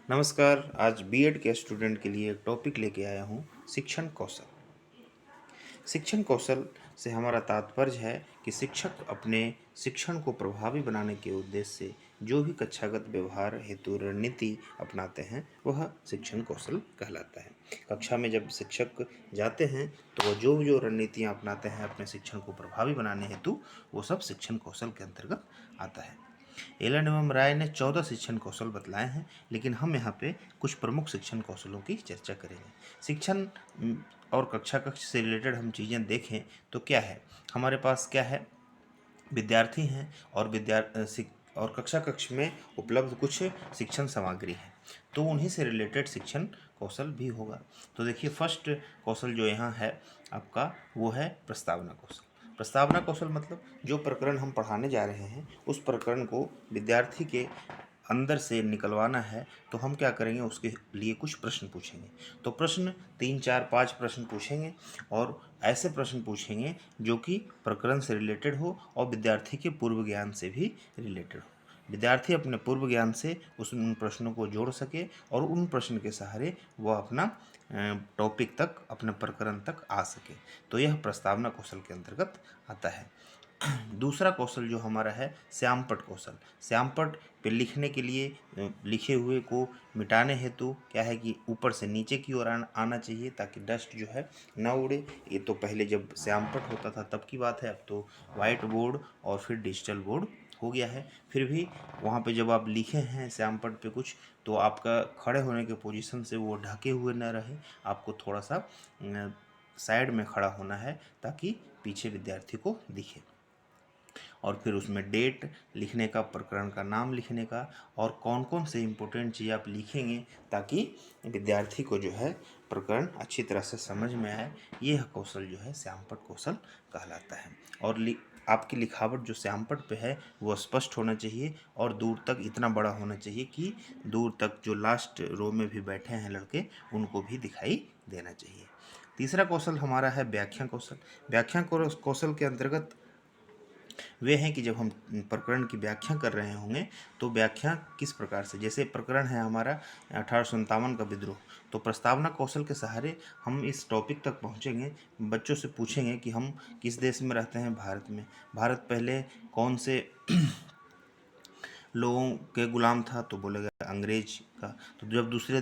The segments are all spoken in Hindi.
नमस्कार। आज बीएड के स्टूडेंट के लिए एक टॉपिक लेके आया हूँ, शिक्षण कौशल। शिक्षण कौशल से हमारा तात्पर्य है कि शिक्षक अपने शिक्षण को प्रभावी बनाने के उद्देश्य से जो भी कक्षागत व्यवहार हेतु रणनीति अपनाते हैं वह शिक्षण कौशल कहलाता है। कक्षा में जब शिक्षक जाते हैं तो वह जो रणनीतियाँ अपनाते हैं अपने शिक्षण को प्रभावी बनाने हेतु, वो सब शिक्षण कौशल के अंतर्गत आता है। एलन एवं राय ने 14 शिक्षण कौशल बतलाए हैं, लेकिन हम यहाँ पे कुछ प्रमुख शिक्षण कौशलों की चर्चा करेंगे। शिक्षण और कक्षा कक्ष से रिलेटेड हम चीज़ें देखें तो क्या है, हमारे पास क्या है, विद्यार्थी हैं और कक्षा कक्ष में उपलब्ध कुछ शिक्षण सामग्री है, तो उन्हीं से रिलेटेड शिक्षण कौशल भी होगा। तो देखिए, फर्स्ट कौशल जो यहाँ है आपका, वो है प्रस्तावना कौशल। प्रस्तावना कौशल मतलब जो प्रकरण हम पढ़ाने जा रहे हैं उस प्रकरण को विद्यार्थी के अंदर से निकलवाना है, तो हम क्या करेंगे, उसके लिए कुछ प्रश्न पूछेंगे। तो प्रश्न 3, 4, 5 प्रश्न पूछेंगे और ऐसे प्रश्न पूछेंगे जो कि प्रकरण से रिलेटेड हो और विद्यार्थी के पूर्व ज्ञान से भी रिलेटेड हो। विद्यार्थी अपने पूर्व ज्ञान से उन प्रश्नों को जोड़ सके और उन प्रश्न के सहारे वह अपना टॉपिक तक, अपने प्रकरण तक आ सके। तो यह प्रस्तावना कौशल के अंतर्गत आता है। दूसरा कौशल जो हमारा है, श्यामपट्ट कौशल। श्यामपट्ट पे लिखने के लिए लिखे हुए को मिटाने हेतु क्या है कि ऊपर से नीचे की ओर आना चाहिए ताकि डस्ट जो है ना उड़े। ये तो पहले जब श्यामपट्ट होता था तब की बात है, अब तो वाइट बोर्ड और फिर डिजिटल बोर्ड हो गया है। फिर भी वहाँ पे जब आप लिखे हैं श्यामपट्ट पे कुछ, तो आपका खड़े होने के पोजीशन से वो ढके हुए न रहे, आपको थोड़ा सा साइड में खड़ा होना है ताकि पीछे विद्यार्थी को दिखे। और फिर उसमें डेट लिखने का, प्रकरण का नाम लिखने का, और कौन कौन से इम्पोर्टेंट चीज़ आप लिखेंगे ताकि विद्यार्थी को जो है प्रकरण अच्छी तरह से समझ में आए। यह कौशल जो है श्यामपट्ट कौशल कहलाता है। और आपकी लिखावट जो श्यामपट्ट पे है वो स्पष्ट होना चाहिए और दूर तक इतना बड़ा होना चाहिए कि दूर तक जो लास्ट रो में भी बैठे हैं लड़के उनको भी दिखाई देना चाहिए। तीसरा कौशल हमारा है व्याख्या कौशल। व्याख्या कौशल के अंतर्गत वे हैं कि जब हम प्रकरण की व्याख्या कर रहे होंगे तो व्याख्या किस प्रकार से, जैसे प्रकरण है हमारा 1857 का विद्रोह, तो प्रस्तावना कौशल के सहारे हम इस टॉपिक तक पहुंचेंगे। बच्चों से पूछेंगे कि हम किस देश में रहते हैं, भारत में। भारत पहले कौन से लोगों के गुलाम था, तो बोलेगा अंग्रेज का। तो जब दूसरे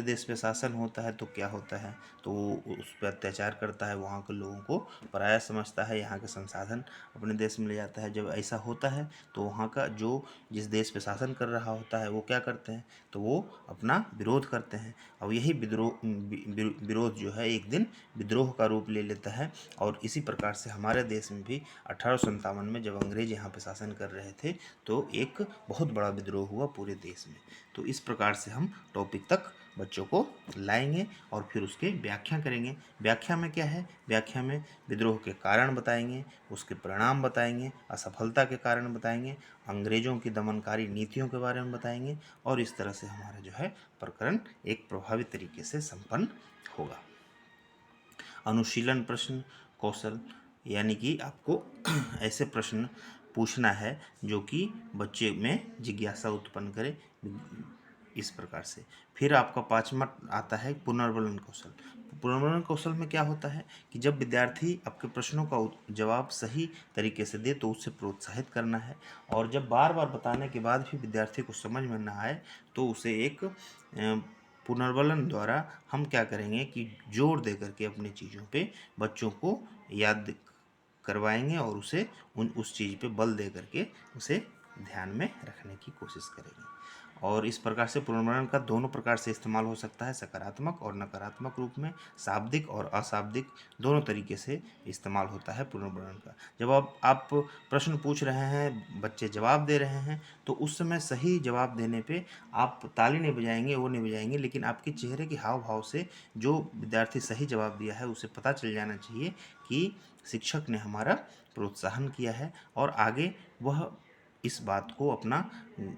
देश पे शासन होता है तो क्या होता है, तो वो उस पर अत्याचार करता है, वहाँ के लोगों को पराया समझता है, यहाँ के संसाधन अपने देश में ले जाता है। जब ऐसा होता है तो वहाँ का जो जिस देश पे शासन कर रहा होता है वो क्या करते हैं, तो वो अपना विरोध करते हैं। और यही विरोध जो है एक दिन विद्रोह का रूप ले लेता है। और इसी प्रकार से हमारे देश में भी 1857 में जब अंग्रेज यहाँ पे शासन कर रहे थे तो एक बहुत बड़ा विद्रोह हुआ पूरे देश में। तो इस प्रकार से हम टॉपिक तक बच्चों को लाएंगे और फिर उसके व्याख्या करेंगे। व्याख्या में क्या है, व्याख्या में विद्रोह के कारण बताएंगे, उसके परिणाम बताएंगे, असफलता के कारण बताएंगे, अंग्रेजों की दमनकारी नीतियों के बारे में बताएंगे, और इस तरह से हमारा जो है प्रकरण एक प्रभावी तरीके से संपन्न होगा। अनुशीलन प्रश्न कौशल, यानी कि आपको ऐसे प्रश्न पूछना है जो कि बच्चे में जिज्ञासा उत्पन्न करे, इस प्रकार से। फिर आपका पांचवा आता है पुनर्वलन कौशल। पुनर्वलन कौशल में क्या होता है कि जब विद्यार्थी आपके प्रश्नों का जवाब सही तरीके से दे तो उसे प्रोत्साहित करना है, और जब बार बार बताने के बाद भी विद्यार्थी को समझ में ना आए तो उसे एक पुनर्वलन द्वारा हम क्या करेंगे कि जोर दे करके अपनी चीज़ों पे बच्चों को याद करवाएंगे और उसे उस चीज़ पे बल दे करके उसे ध्यान में रखने की कोशिश करेंगे। और इस प्रकार से पुनर्वलन का दोनों प्रकार से इस्तेमाल हो सकता है, सकारात्मक और नकारात्मक रूप में, शाब्दिक और अशाब्दिक दोनों तरीके से इस्तेमाल होता है पुनर्वलन का। जब आप प्रश्न पूछ रहे हैं, बच्चे जवाब दे रहे हैं, तो उस समय सही जवाब देने पे आप ताली नहीं बजाएंगे, वो नहीं बजाएंगे, लेकिन आपके चेहरे के हाव भाव से जो विद्यार्थी सही जवाब दिया है उसे पता चल जाना चाहिए कि शिक्षक ने हमारा प्रोत्साहन किया है, और आगे वह इस बात को अपना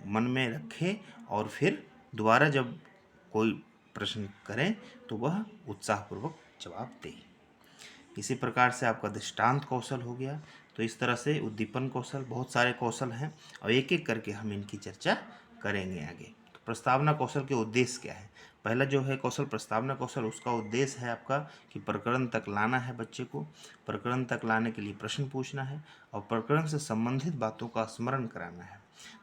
मन में रखे और फिर दोबारा जब कोई प्रश्न करें तो वह उत्साहपूर्वक जवाब दे। इसी प्रकार से आपका दृष्टांत कौशल हो गया। तो इस तरह से उद्दीपन कौशल, बहुत सारे कौशल हैं और एक एक करके हम इनकी चर्चा करेंगे आगे। प्रस्तावना कौशल के उद्देश्य क्या है। पहला जो है कौशल प्रस्तावना कौशल, उसका उद्देश्य है आपका कि प्रकरण तक लाना है बच्चे को, प्रकरण तक लाने के लिए प्रश्न पूछना है और प्रकरण से संबंधित बातों का स्मरण कराना है,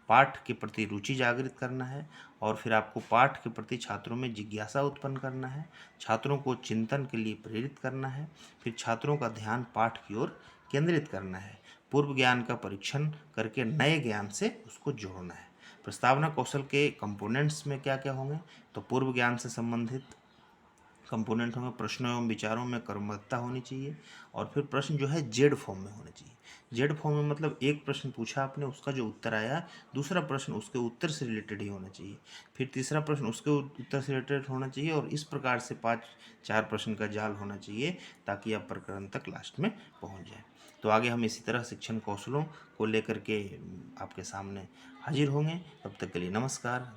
पाठ के प्रति रुचि जागृत करना है और फिर आपको पाठ के प्रति छात्रों में जिज्ञासा उत्पन्न करना है, छात्रों को चिंतन के लिए प्रेरित करना है, फिर छात्रों का ध्यान पाठ की ओर केंद्रित करना है, पूर्व ज्ञान का परीक्षण करके नए ज्ञान से उसको जोड़ना है। प्रस्तावना कौशल के कंपोनेंट्स में क्या क्या होंगे, तो पूर्व ज्ञान से संबंधित कंपोनेंट होंगे, प्रश्नों एवं विचारों में क्रमबद्धता होनी चाहिए और फिर प्रश्न जो है जेड फॉर्म में होने चाहिए। जेड फॉर्म में मतलब एक प्रश्न पूछा आपने, उसका जो उत्तर आया दूसरा प्रश्न उसके उत्तर से रिलेटेड ही होना चाहिए, फिर तीसरा प्रश्न उसके उत्तर से रिलेटेड होना चाहिए और इस प्रकार से 5-4 प्रश्न का जाल होना चाहिए ताकि आप प्रकरण तक लास्ट में पहुंच जाए। तो आगे हम इसी तरह शिक्षण कौशलों को लेकर के आपके सामने हाजिर होंगे। तब तक के लिए नमस्कार।